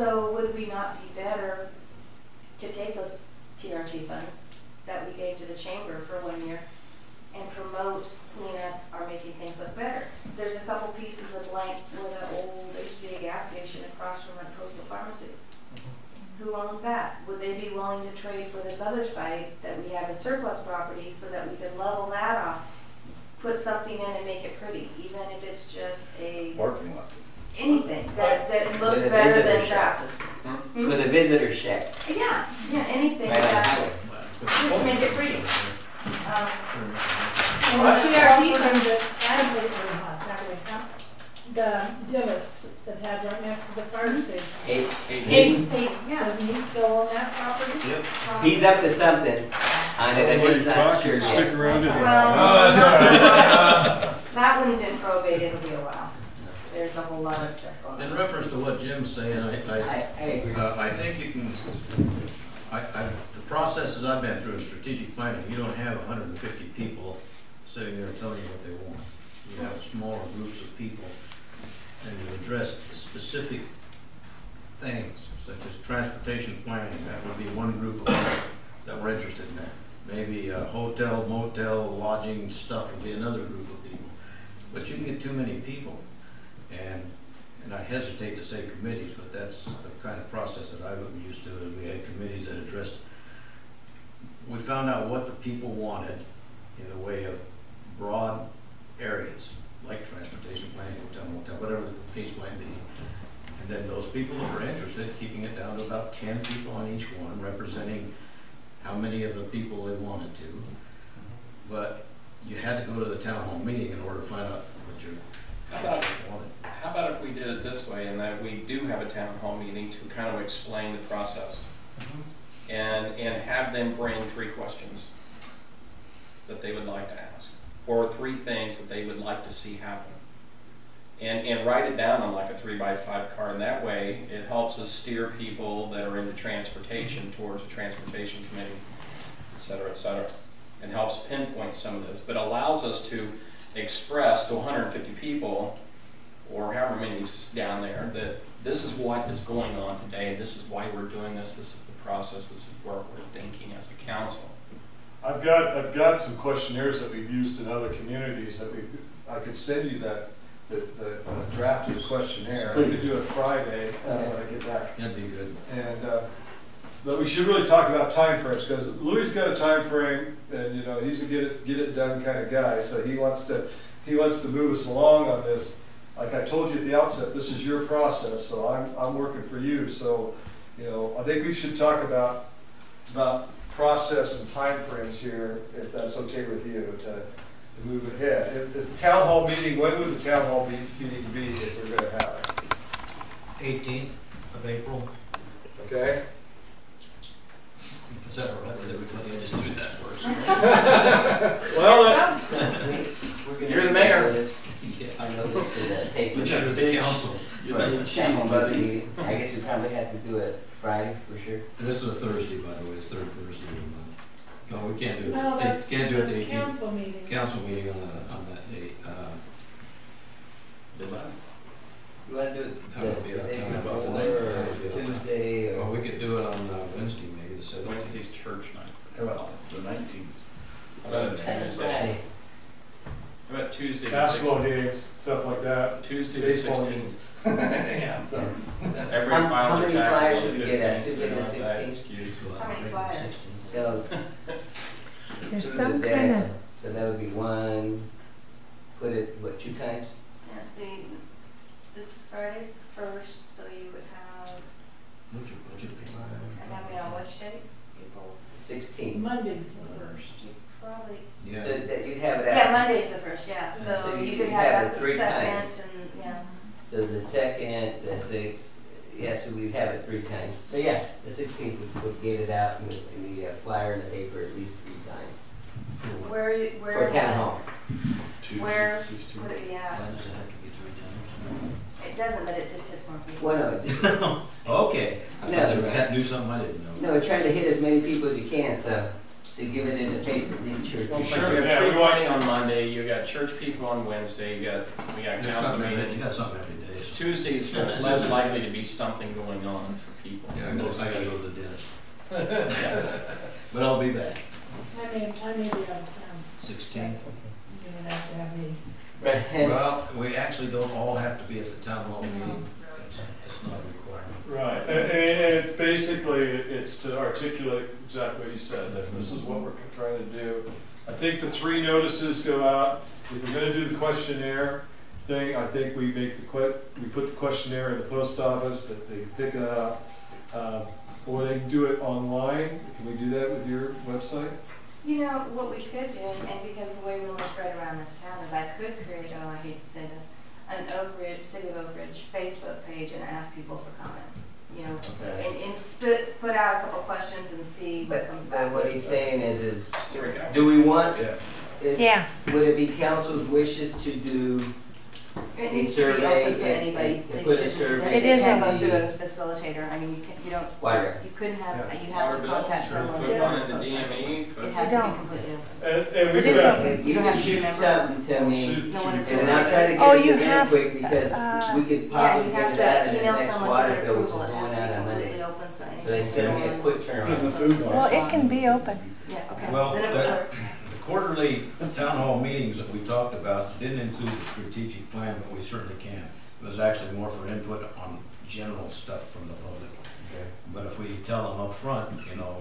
So would we not be better to take those TRG funds that we gave to the chamber for 1 year and promote cleanup or making things look better? There's a couple pieces of blank where there used to be a gas station across from a coastal pharmacy. Who owns that? Would they be willing to trade for this other site that we have in surplus property so that we could level that off, put something in and make it pretty, even if it's just a parking lot? Anything that looks better than grasses. With a visitor shack. Yeah, anything Right that just to make it pretty. TRT comes the dentist that had right next to the fire station. Hey, Yeah. Doesn't he still own that property? Yep. He's up to something on it. Well, He's not sure stick yet. around it. Well, that one's in probate. It'll be a while. There's a whole lot of stuff going on. In reference to what Jim's saying, I agree. I think you can, the processes I've been through in strategic planning, you don't have 150 people sitting there telling you what they want. You have smaller groups of people, and you address specific things, such as transportation planning. That would be one group of people that we're interested in that. Maybe hotel, motel, lodging stuff would be another group of people. But you can get too many people. And I hesitate to say committees, but that's the kind of process that I'm used to. We had committees that addressed, we found out what the people wanted in the way of broad areas, like transportation planning, hotel, motel, whatever the case might be. And then those people that were interested, keeping it down to about 10 people on each one, representing how many of the people they wanted to. But you had to go to the town hall meeting in order to find out what your How about if we did it this way, and that we do have a town hall meeting to kind of explain the process, and have them bring 3 questions that they would like to ask, or 3 things that they would like to see happen, and write it down on like a 3x5 card. And that way, it helps us steer people that are into transportation towards a transportation committee, et cetera, and helps pinpoint some of this, but allows us to express to 150 people, or however many's down there, that this is what is going on today, this is why we're doing this, this is the process, this is what we're thinking as a council. I've got some questionnaires that we've used in other communities that I could send you the drafted questionnaire. We could do it Friday when I get back. That'd be good. And but we should really talk about time frames, because Louis got a time frame, and you know he's a get it done kind of guy. So he wants to move us along on this. Like I told you at the outset, this is your process, so I'm working for you. So you know I think we should talk about process and time frames here, if that's okay with you, to move ahead. If the town hall meeting, when would the town hall meeting be if we're going to have it? 18th of April. Okay. Is that right? I just threw that first. Well, You're the mayor. Yeah. I know this is a paper. You're the council. I guess we probably have to do it Friday for sure. This is a Thursday, by the way. It's third Thursday of the month. No, we can't do it. No, that's Can't do it the 18th. council meeting. Council meeting on that date. You want to do it How would it be? the day Tell me about the before, night. or Tuesday? Well, Or we could do it on Wednesday, maybe the 7th. Wednesday's church night. How about the 19th? How about That's a Tuesday? Friday. How about Tuesday the basketball 16th? games, stuff like that. Tuesday the Baseball 16th. games. Yeah. So, Every How file many their flyers taxes on should the we get at 15th, Tuesday the so they don't have that 16th? excuse. How many flyers? So There's so some that- kind of, So that would be one. Put it what 2 times? Yeah, see, this Friday's the 1st, so you would have, What'd you think? and I mean, on which day? April's 16. Monday's the 1st. you probably, Yeah. So that you'd have it yeah, out. Monday's the 1st, yeah, So so you you could could have have it that the 3 second, times. and, yeah. So the 2nd, the 6th, yeah, so we'd have it 3 times. So yeah, the 16th would get it out in the flyer in the paper at least 3 times. Where For town hall. Where would it be at? Why does it have to be 3 times? It doesn't, but it just hits more people. Well, no, just, Okay. I No. thought you had to do something I didn't know. no, we're trying to hit as many people as you can, so to give it in the paper, these church Well, people. it's like you got Yeah, tree we want- planting on Monday, you got church people on Wednesday, we got There's council something every- meeting. You got something every day. so- Tuesdays, there's less likely to be something going on for people. Yeah, I gotta go to the dentist. But I'll be back. I may be out of town. 16th. You're gonna have to have me. Right, and Well, we actually don't all have to be at the town hall meeting. It's not a requirement. Right, and basically, it's to articulate exactly what you said, that this is what we're trying to do. I think the 3 notices go out. If we're gonna do the questionnaire thing, I think we make we put the questionnaire in the post office, that they can pick it up. Or they can do it online. Can we do that with your website? You know, what we could do, and because the way we're spread around this town is I could create, oh, I hate to say this, an Oakridge, City of Oakridge Facebook page and ask people for comments. You know, Okay. and put out a couple questions and see what comes back. but what he's saying is, There we go. do we want, Yeah. would it be council's wishes to do It a needs to be survey, open to anybody. to They put a shouldn't- survey? It is can't open. go through a facilitator. I mean, you don't, Water. you couldn't have, Yeah. you have to contact Sure, someone. put one in the DME, It put. has You to be don't. completely open. And we've It is got. open. You don't have to shoot remember. something to me, No wonder and then I'll try to Oh, get it you to them have, quick, because we could Yeah, probably you get have it out in to this email next someone to water get bill, which is approval. It going has to out be on Monday. completely open, so So it's anything's gonna going be a on. quick turnaround. Well, it can be open. Yeah, okay. Well, Then it the would- quarterly town hall meetings that we talked about didn't include the strategic plan, but we certainly can. It was actually more for input on general stuff from the public. But if we tell them up front, you know,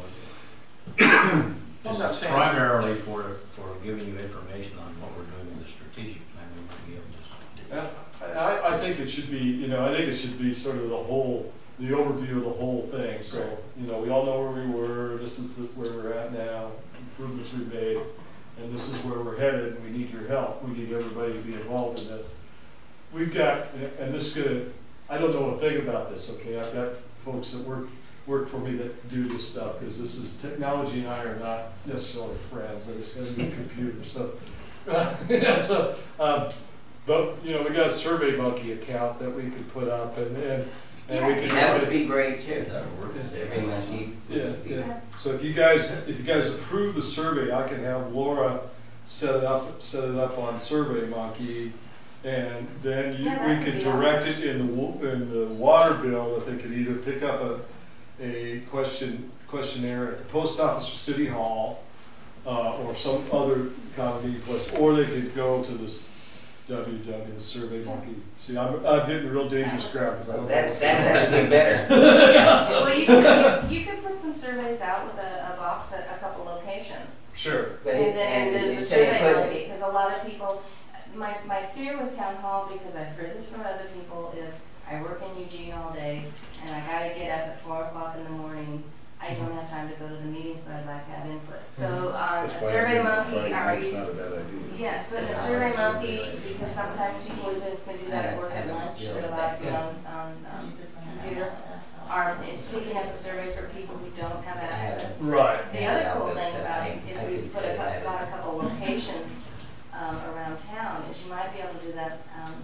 I'm not this is saying- primarily for giving you information on what we're doing with the strategic plan, we might be able to just do that. I think it should be, you know, I think it should be sort of the overview of the whole thing. So, you know, we all know where we were, this is where we're at now, improvements we've made, and this is where we're headed, and we need your help. We need everybody to be involved in this. We've got, and this is gonna, I don't know a thing about this, okay? I've got folks that work for me that do this stuff, because this is, technology and I are not necessarily friends. I just got a new computer, so. Yeah, so, but, you know, we got a Survey Monkey account that we could put up, and we can. That would be great too. That would work. Survey monkey. Yeah. So if you guys approve the survey, I can have Laura set it up on Survey Monkey, and then Yeah, that we would could be direct it in the water bill, that they could either pick up a questionnaire at the post office or City Hall, or some other kind of meeting place, or they could go to this Survey Monkey. See, I'm getting real dangerous crap, because I don't know. That's actually better. Well, you could put some surveys out with a box at a couple locations. Sure. But And then and the you're saying survey put- monkey, because a lot of people, my fear with town hall, because I've heard this from other people, is I work in Eugene all day, and I gotta get up at 4 o'clock in the morning. I don't have time to go to the meetings, but I'd like to have input. So, a Survey Monkey, are you? not a bad idea. Yeah, so a Survey Monkey, because sometimes people even can do that at work at lunch, they're allowed to be on this computer. It's picking up the surveys for people who don't have access. Right. The other cool thing about it, if we put got a couple locations around town, is you might be able to do that,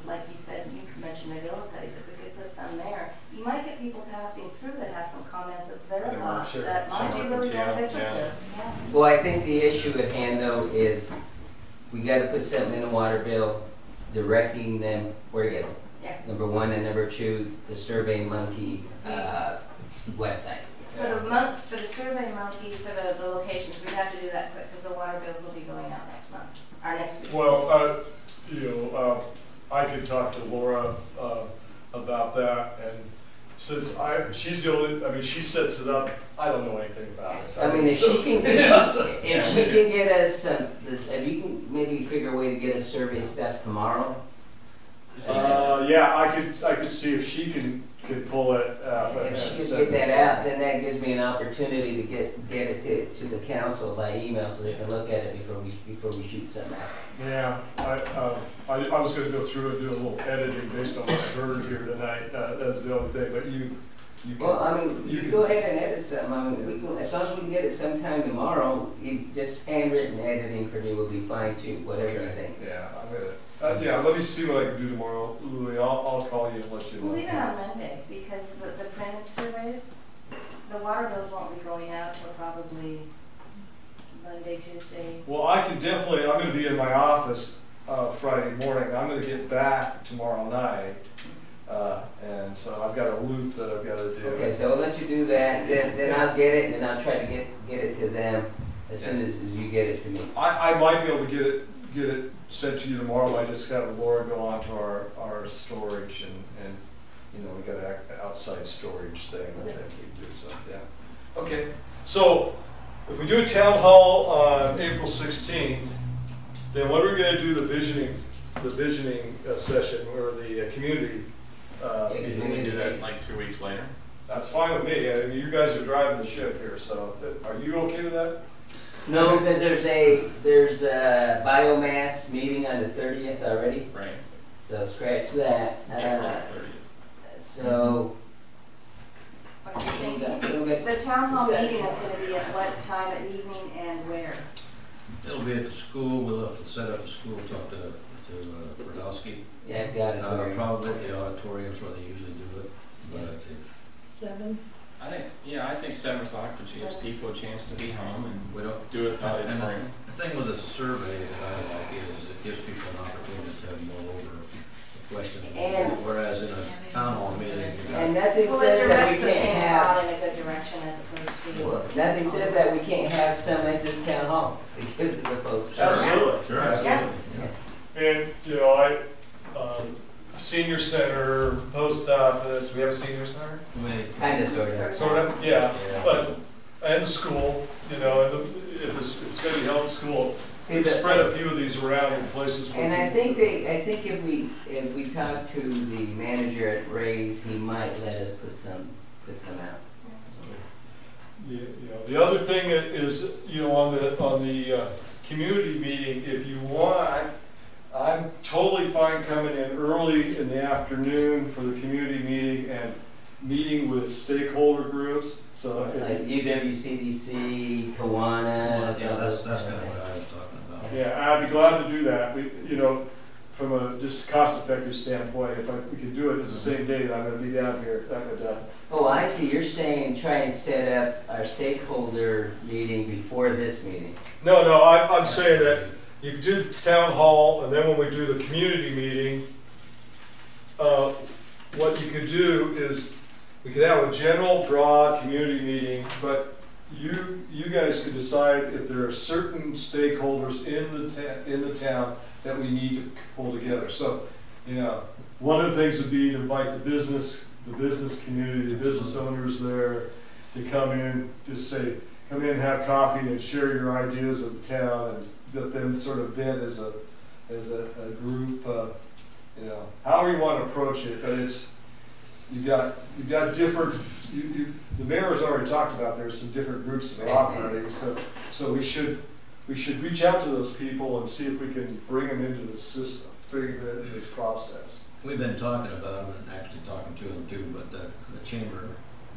like you said, you mentioned McGillicuddy's, if we could put some there, you might get people passing through that have some comments of their They weren't thoughts sure. that might be really Yeah, beneficial to yeah. us. Yeah. Well, I think the issue at hand though is we gotta put something in the water bill directing them where to get them. Yeah. Number one, and number two, the Survey Monkey, website. For the Survey Monkey, for the locations, we'd have to do that quick, because the water bills will be going out next month, or next week. Well, I could talk to Laura about that, and since she's the only, she sets it up, I don't know anything about it. I mean, if she can, if she can get us some, if you can maybe figure a way to get us survey stuff tomorrow. Yeah, I could see if she can pull it. If she can get that out, then that gives me an opportunity to get it to the council by email so they can look at it before we shoot something out. Yeah, I was gonna go through and do a little editing based on what I heard here tonight, that's the only thing, but you can. Well, I mean, you can go ahead and edit something. I mean, we can, as long as we can get it sometime tomorrow, just handwritten editing for me will be fine too, whatever you think. Yeah, I'm gonna, yeah, let me see what I can do tomorrow, Louis, I'll call you and let you know. We'll leave it on Monday, because the printed surveys, the water bills won't be going out till probably Monday, Tuesday. Well, I can definitely, I'm gonna be in my office, Friday morning, I'm gonna get back tomorrow night. And so I've got a loop that I've gotta do. Okay, so I'll let you do that, then I'll get it, and then I'll try to get it to them as soon as you get it to me. I might be able to get it sent to you tomorrow. I just have Laura go on to our storage and you know, we got an outside storage thing that we do, so, yeah. Okay, so if we do a town hall on April 16th, then what are we gonna do the visioning session or the community? Can we do that like 2 weeks later? That's fine with me. I mean, you guys are driving the ship here, so are you okay with that? No, because there's a biomass meeting on the 30th already, Right. so scratch that. April 30th. So, What do you think? so good. The town hall meeting is gonna be at what time at evening and where? It'll be at the school, we'll have to set up a school, talk to Brodowski. Yeah, I've got it. Probably at the auditorium's where they usually do it, but 7. I think 7 o'clock, which gives people a chance to be home and we don't, do it without and it. the thing with a survey that I like is it gives people an opportunity to have more over questions. And- Whereas in a town hall meeting, you got. And nothing Well, says it that we directs the can't chamber have, out in a good direction as opposed to. well, nothing says that we can't have some at this town hall to give to the folks. Absolutely. Sure, Yeah. And, you know, senior center, post office, do we have a senior center? Kind of, sort of. Sort of, yeah, Yeah. but, and the school, you know, if it's gonna be held in school, See, we the- spread a few of these around in places where. And I people- think if we talk to the manager at Ray's, he might let us put some out. Yeah, you know, the other thing that is, you know, on the community meeting, if you want, I'm totally fine coming in early in the afternoon for the community meeting and meeting with stakeholder groups, so. Like UWCDC, Kiwanis. Yeah, all that's those kind of kind what I of was talking about. Yeah, I'd be glad to do that. We, you know, from a just cost-effective standpoint, if we could do it in the same day that I'm gonna be down here, that would, Oh, I see, you're saying try and set up our stakeholder meeting before this meeting. No, I'm saying that you could do the town hall, and then when we do the community meeting, what you could do is, we could have a general, broad community meeting, but you guys could decide if there are certain stakeholders in the town that we need to pull together. So, you know, one of the things would be to invite the business community, the business owners there to come in, just say, come in, have coffee and share your ideas of the town and let them sort of vent as a group, you know, however you want to approach it, but it's, you've got different, the mayor has already talked about there's some different groups that are operating, so we should reach out to those people and see if we can bring them into the system, bring them into this process. We've been talking about them and actually talking to them too, but the chamber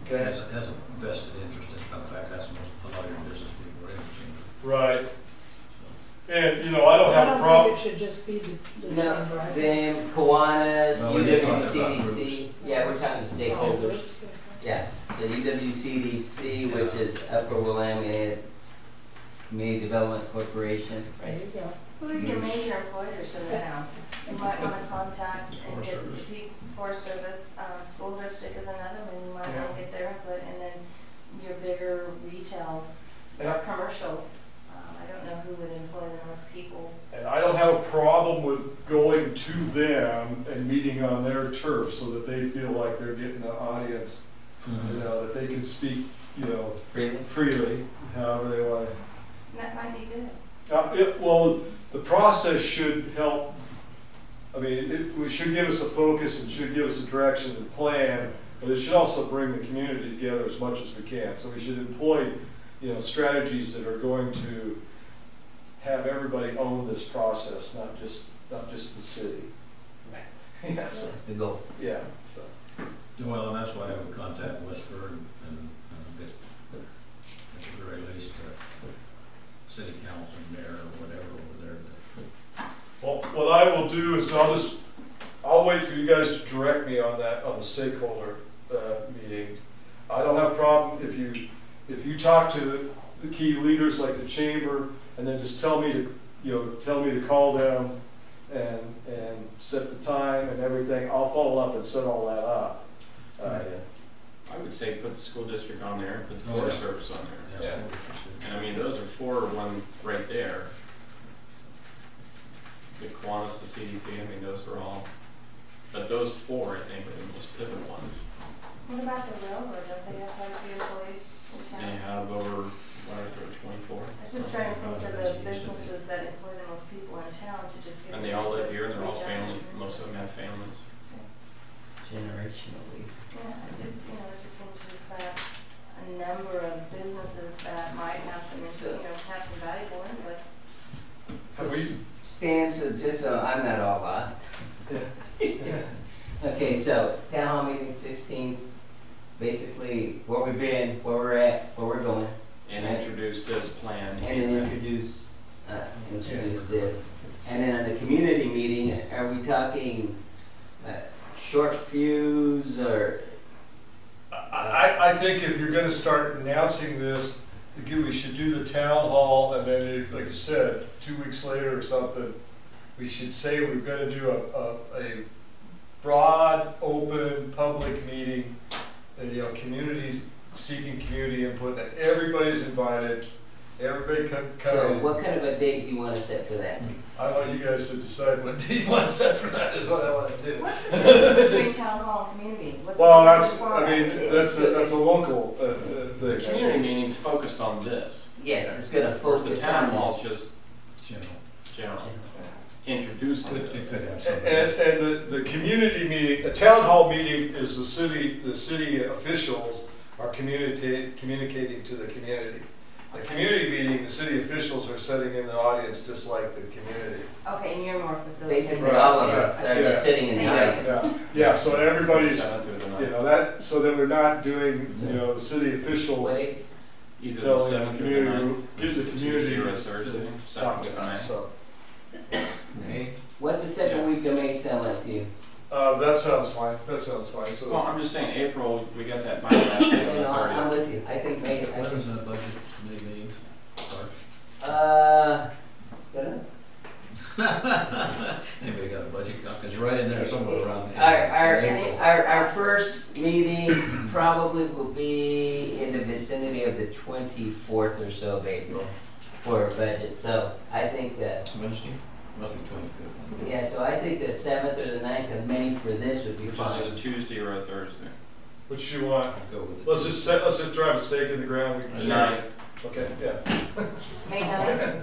Okay. has a vested interest in, in fact, that's most, a lot of your business people are in the chamber. Right. And, you know, I don't have a I problem. don't think it should just be the No, chamber. I think- them, Kiwanis, Well, we're just talking about UWCDC, yeah, we're talking stakeholders. Yeah, so UWCDC, which is Upper Willamette Community Development Corporation, There right? you go. Who are your major employers in the town? You might want to contact and get the Forest Service, school district is another one, you might want to get their input, and then your bigger retail or Yeah. commercial. I don't know who would employ the most people. And I don't have a problem with going to them and meeting on their turf so that they feel like they're getting an audience, you know, that they can speak, you know, freely, however they want to. That might be good. Well, the process should help, I mean, it should give us a focus and should give us a direction and plan, but it should also bring the community together as much as we can. So we should employ, you know, strategies that are going to have everybody own this process, not just the city. Right. Yeah, so, That's the goal. yeah, so. Well, and that's why I would contact Westford and get, at the very least, city council, mayor, or whatever over there. Well, what I will do is I'll wait for you guys to direct me on that, on the stakeholder meeting. I don't have a problem if you talk to the key leaders like the chamber, and then just tell me to call them and set the time and everything. I'll follow up and set all that up. I would say put the school district on there, put the Oh, Forest yeah. Service on there. Yeah. And I mean, those are 4 to 1 right there. The Kiwanis, the CDC, I mean, those were all, but those 4, I think, are the most pivotal ones. What about the railroad? Don't they have quite a few employees in They town? have over, what are there, 24? I was just trying to think of the businesses that employ the most people in town to just get. And they all live here, and they're all families, most of them have families. Generationally. Yeah, it just, it just seems to have a number of businesses that might have some, have some valuable input. Have we- Stan, so just so I'm not all lost. Okay, so town hall meeting 16th, basically where we've been, where we're at, where we're going. And Right. introduce this plan. And then introduce this. And then at the community meeting, are we talking short fuse or? I think if you're gonna start announcing this, again, we should do the town hall, and then, like you said, 2 weeks later or something, we should say we're gonna do a broad, open, public meeting, and, community, seeking community input, that everybody's invited, everybody come So in. what kind of a date do you want to set for that? I want you guys to decide what date you want to set for that, is what I want to do. What's the difference between town hall and community? What's Well, the that's, difference I mean, that's a local The thing. community meeting's focused on this. Yes, it's going to Whereas the focus town on hall's this. just General. general, introducing It this. could have And, something. and the community meeting, a town hall meeting is the city officials are communicating to the community. The community meeting, the city officials are sitting in the audience just like the community. Okay, and you're more facilitating. Basically, all of Right, us are yeah. just sitting in the Thank you. audience. Yeah, so everybody's, 7th through the 9th. that, so that we're not doing, the city officials Wait, Either the telling the 7th or the 9th, community, get the which is community Tuesday or to Thursday, talk 2nd to to us, 9th. so. May? what's the second Yeah. week of May sound like to you? That sounds fine, so. Well, I'm just saying, April, we got that bypass on the No, I'm 30th. with you. I think May. When does that budget committee meeting start? Good enough. Anybody got a budget? Because you're right in there somewhere around. April. Our first meeting probably will be in the vicinity of the 24th or so of April for a budget. So I think that, Wednesday? Must be 25th. yeah, so I think the 7th or the 9th of May for this would be Which is fine. a Tuesday or a Thursday. What you want? I'd go with it. Let's just drive a stake in the ground. We can The share 9th. it. Okay, yeah. May 9th?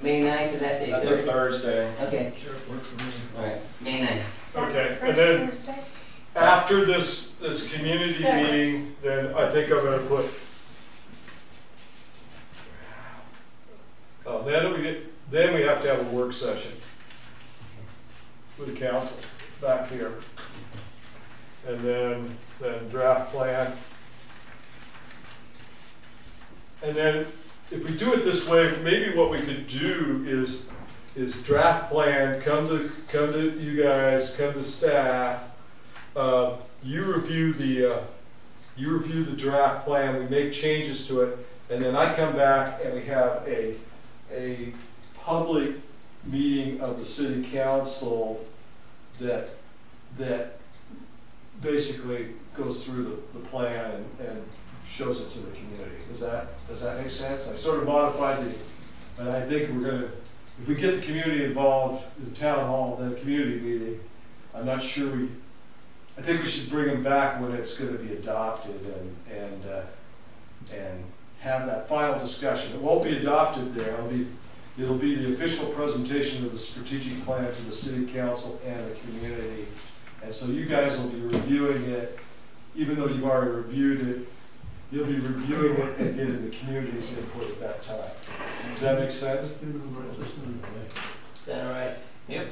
May 9th, is that the That's a Thursday? Thursday. Okay, Sure, work for me. all right, May 9th. Okay, and then after this community Second. meeting, then I think I'm gonna put. Then we have to have a work session with the council back here. And then draft plan. And then if we do it this way, maybe what we could do is draft plan, come to you guys, come to staff. You review the draft plan, we make changes to it, and then I come back and we have a public meeting of the city council that basically goes through the plan and shows it to the community. Does that make sense? I sort of modified and I think if we get the community involved, the town hall, then community meeting, I'm not sure I think we should bring them back when it's gonna be adopted and have that final discussion. It won't be adopted there, it'll be the official presentation of the strategic plan to the city council and the community. And so you guys will be reviewing it, even though you've already reviewed it, you'll be reviewing it and getting the community's input at that time. Does that make sense? Is that all right? Yep.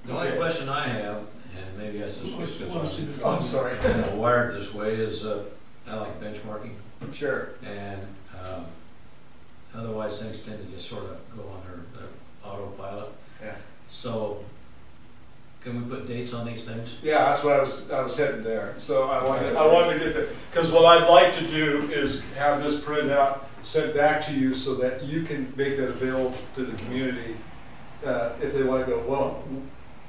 The only Okay. question I have, and maybe I just Oh, I'm sorry. wired this way, is I like benchmarking. Sure. And otherwise things tend to just sort of go on their autopilot. Yeah. So can we put dates on these things? Yeah, that's what I was heading there. So I wanted to get there, because what I'd like to do is have this printed out sent back to you so that you can make that available to the community if they want to go, well,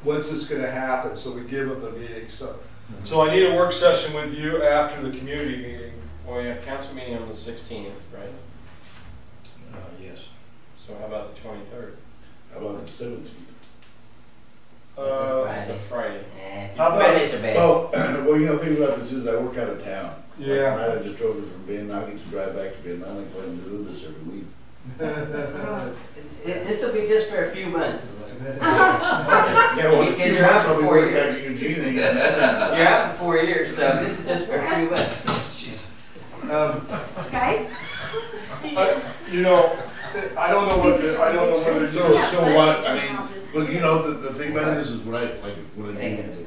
when's this going to happen? So we give them the meeting. So I need a work session with you after the community meeting. Well, we have council meeting on the 16th, right? Yes. So how about the 23rd? How about the 17th? It's a Friday. How about- Fridays are bad. Well, you know, the thing about this is I work out of town. Yeah. Like tonight I just drove in from Benton. I get to drive back to Benton. I like playing to do this every week. This will be just for a few months. Yeah, well, in a Because few you're out months for I'll be 4 working years. back to Eugene and You're out for 4 years, so this is just for a few months. Jeez. Skype? You know, I don't know what I don't know whether So what, I mean, well, you know, the thing about this is when I, like, when they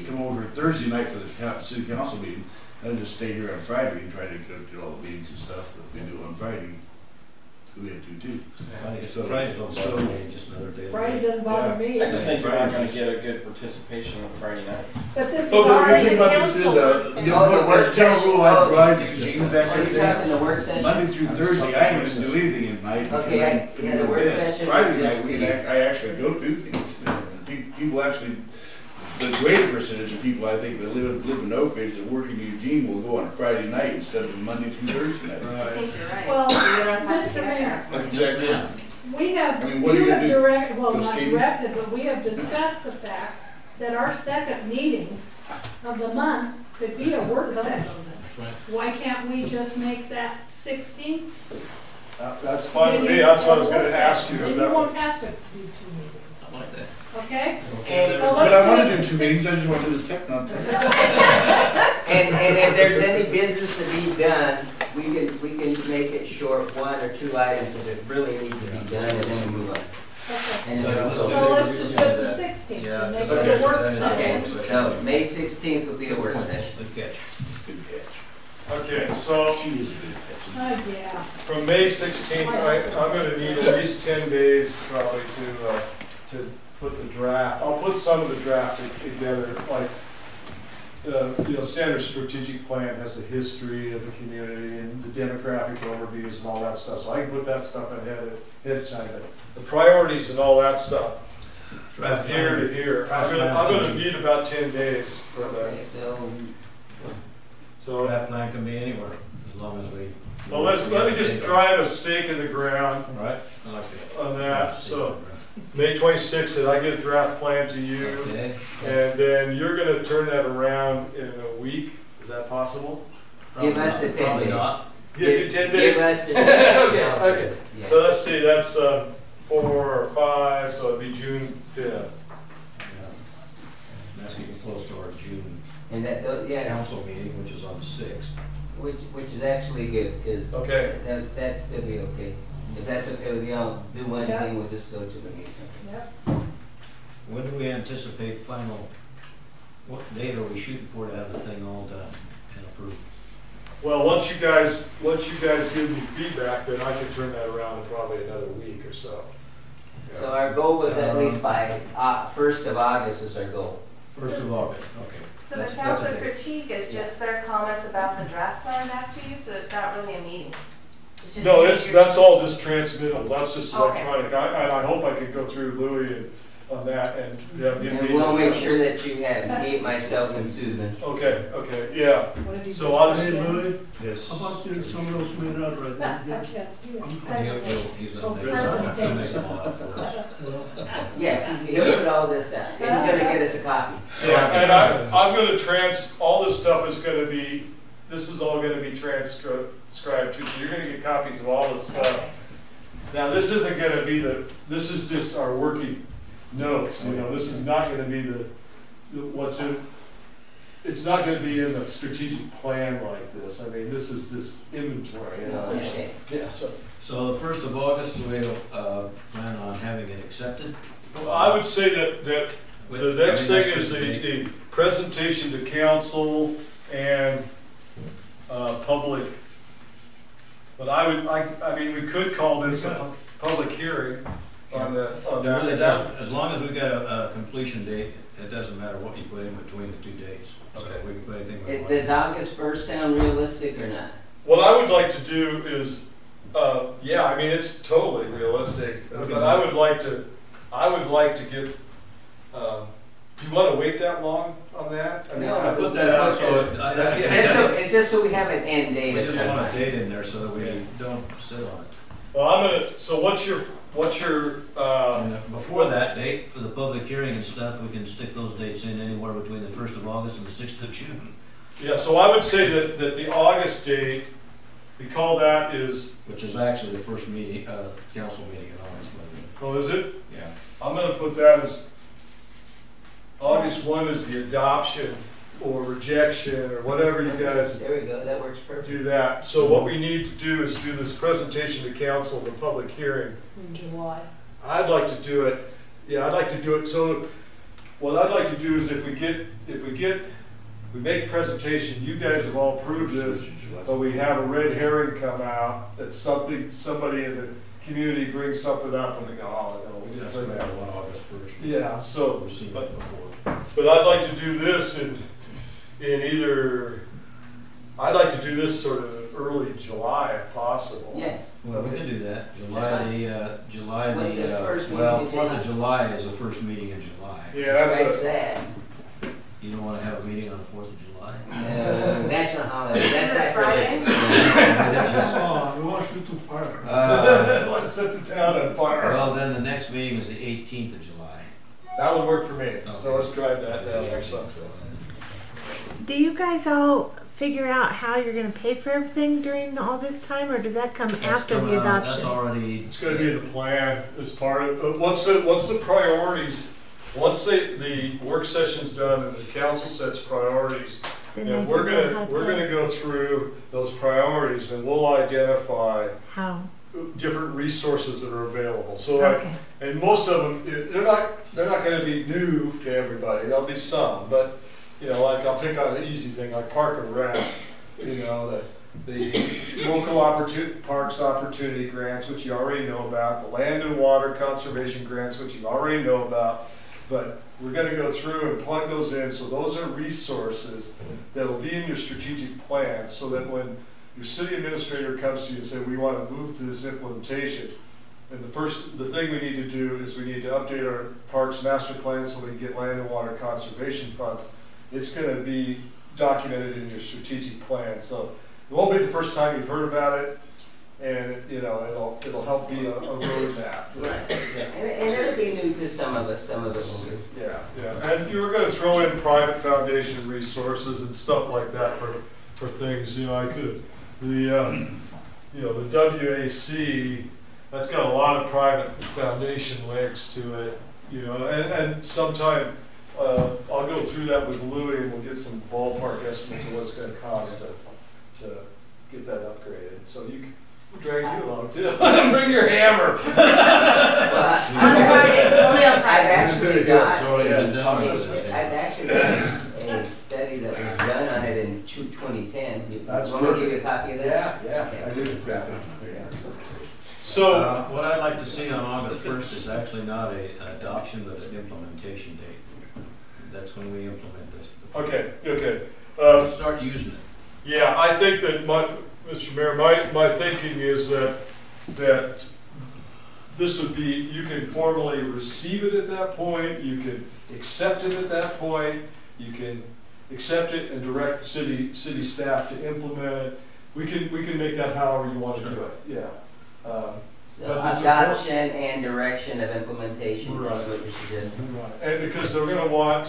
come over Thursday night for the city council meeting, I just stay here on Friday and try to get all the meetings and stuff that we do on Friday. So we have to do. Friday's don't bother me, just another day. Friday doesn't bother me. I just think you're not gonna get a good participation on Friday night. But this is Oh, the already thing a about this is, council work you session. know, Oh, the work as a general session. rule, I Oh, drive to it's Eugene, just- that Are sort you of talking thing. the work session? Monday through Thursday, I ain't gonna do anything at night. because Okay, I'm yeah, going the to work bed. session Friday would night, just be- I actually go do things. People actually, the greater percentage of people, I think, that live in Oakridge that work in Eugene will go on a Friday night instead of Monday through Thursday night. I think you're right. Well, You don't have to Mr. get Mayor, there. That's exactly it. we have, I mean, what are you you have gonna do? directed, well, Go not skating? directed, but we have discussed the fact that our second meeting of the month could be a work session. That's right. Why can't we just make that 16th? That's fine with me. That's what I was going to ask you Then you about. won't have to do 2 meetings, I like that. okay? And, So But let's I wanna do- do 2 meetings, I just want to do the second on Thursday. and if there's any business to be done, we can make it short, 1 or 2 items if it really needs to be done, and then we move on. Okay. And then Yeah, we'll so- go. So let's just put the 16th Yeah, and make okay, it a so work then it's- Okay, session. so May 16th will be a work session. Good catch. Good catch. Okay, so She is a good catch. Oh, yeah. from May 16th, I'm going to need at least 10 days probably to put the draft. I'll put some of the draft together, like standard strategic plan has the history of the community and the demographic overviews and all that stuff. So I can put that stuff ahead of time. But the priorities and all that stuff from Draft here plan. to here. Draft I'm plan's going gonna to be- need about 10 days for Okay, that. so, That plan can be anywhere, as long as we. Well, let me just drive a stake in the ground Right. I like that. on that. So May 26th, that I get a draft plan to you, Okay. and then you're gonna turn that around in a week. Is that possible? give us the 10 Probably days. not. Give you 10 days? Give us the 10 days. Okay, also. okay. Yeah. So let's see, that's 4 or 5, so it'd be June 5th. Yeah. And that's getting close to our June And yeah, council meeting, which is on the 6th. which is actually good, because Okay. that's still be okay. If that's okay with you, I'll do one Yeah. thing, we'll just go to the meeting. Yep. When do we anticipate final, what date are we shooting for to have the thing all done and approved? Well, once you guys give me feedback, then I can turn that around in probably another week or so. Yeah. So our goal was at least by 1st of August is our goal. 1st of August, okay. So the That's a council date. critique is just their comments about the draft plan back to you, so it's not really a meeting. It's just No, that you're- that's all just transmittal, that's just Okay. electronic. I hope I can go through Louis and on that and, yeah, give me. And we'll make sure that you have me, myself, and Susan. Okay, yeah. What did you So do? I'll just, Yes. How about there's someone else made out right I now? can't see it. He's Oh, gonna make he'll make presentation. them all out for us. Yes, he'll put all this out. He's gonna get us a copy. yeah, and I'm gonna all this stuff is gonna be, this is all gonna be transcribed too, so you're gonna get copies of all this stuff. Now, this isn't gonna be this is just our working notes, this is not gonna be what's in, it's not gonna be in a strategic plan like this. I mean, this is this inventory, No, I understand. Yeah, so, So the 1st of August, we'll plan on having it accepted? well, I would say that the next thing is the presentation to council and public. But I mean, we could call this a public hearing on It really that. doesn't, as long as we got a completion date, it doesn't matter what you put in between the 2 dates. So Okay. we can put anything we want. Does August 1st sound realistic or not? What I would like to do is, Yeah, I mean, it's totally realistic, but I would like to get, do you want to wait that long on that? I mean, No, I put that out so It's just so we have an end date. we of just some want a kind. date in there so that we don't sit on it. well, so what's your, And before that date, for the public hearing and stuff, we can stick those dates in anywhere between the 1st of August and the 6th of June. yeah, so I would say that the August date, we call that is, Which is actually the first meeting, council meeting in August. oh, is it? Yeah. I'm gonna put that as, August 1 is the adoption or rejection or whatever you guys There we go, that works perfect. do that. So what we need to do is do this presentation to council, the public hearing. In July. I'd like to do it, yeah, I'd like to do it, so what I'd like to do is if we make presentation, you guys have all approved this, but we have a red herring come out, that somebody in the community brings something up and we go, oh, no, we didn't That's bring what I that. want August 1st. Yeah, so, We've seen but that before. I'd like to do this in either, I'd like to do this sort of early July if possible. Yes. Well, we can do that. July What's the first well, meeting in 4th July? of July is the first meeting in July. Yeah, that's Scratch a, that. You don't want to have a meeting on the 4th of July? National holiday, that's Is it not Friday? Oh, we want you to park. let's set the town on fire. Well, then the next meeting is the 18th of July. That would work for me, so Okay. let's drive that down or something. Do you guys all figure out how you're going to pay for everything during all this time, or does that come after That's the coming out- That's adoption? already. It's gonna be the plan as part of, once the priorities, once the work session's done and the council sets priorities, Then and they we're figure out how gonna, to we're pay. gonna go through those priorities and we'll identify How? different resources that are available. So Okay. and most of them, they're not gonna be new to everybody, there'll be some, but, you know, like I'll pick on an easy thing, like park and rec, you know, the local parks opportunity grants, which you already know about, the land and water conservation grants, which you already know about, but we're gonna go through and plug those in, so those are resources that will be in your strategic plan, so that when your city administrator comes to you and say, we wanna move to this implementation, and the thing we need to do is we need to update our parks master plan so we can get land and water conservation funds. It's gonna be documented in your strategic plan, so it won't be the first time you've heard about it, and, you know, it'll help be a roadmap. Right, and it'll be new to some of us, some of it will be. Yeah, and you were gonna throw in private foundation resources and stuff like that for things, you know, I could, you know, the WAC, that's got a lot of private foundation links to it, you know, and sometime, I'll go through that with Louis and we'll get some ballpark estimates of what it's gonna cost to get that upgraded, so you can, we'll drag you along too. Bring your hammer. On Friday, only on I've Friday. actually got, So, yeah, done with I've this. actually got a study that was done on it in 2010. That's Want me to give you a copy of that? Yeah, Okay. I do. So, What I'd like to see on August 1st is actually not an adoption, but an implementation date. That's when we implement this. okay. Start using it. Yeah, I think that Mr. Mayor, my thinking is that this would be, you can formally receive it at that point, you can accept it at that point, you can accept it and direct the city staff to implement it. We can make that however you want to do it, yeah. So But it's adoption and direction of implementation is Right. what you're suggesting. And because they're gonna want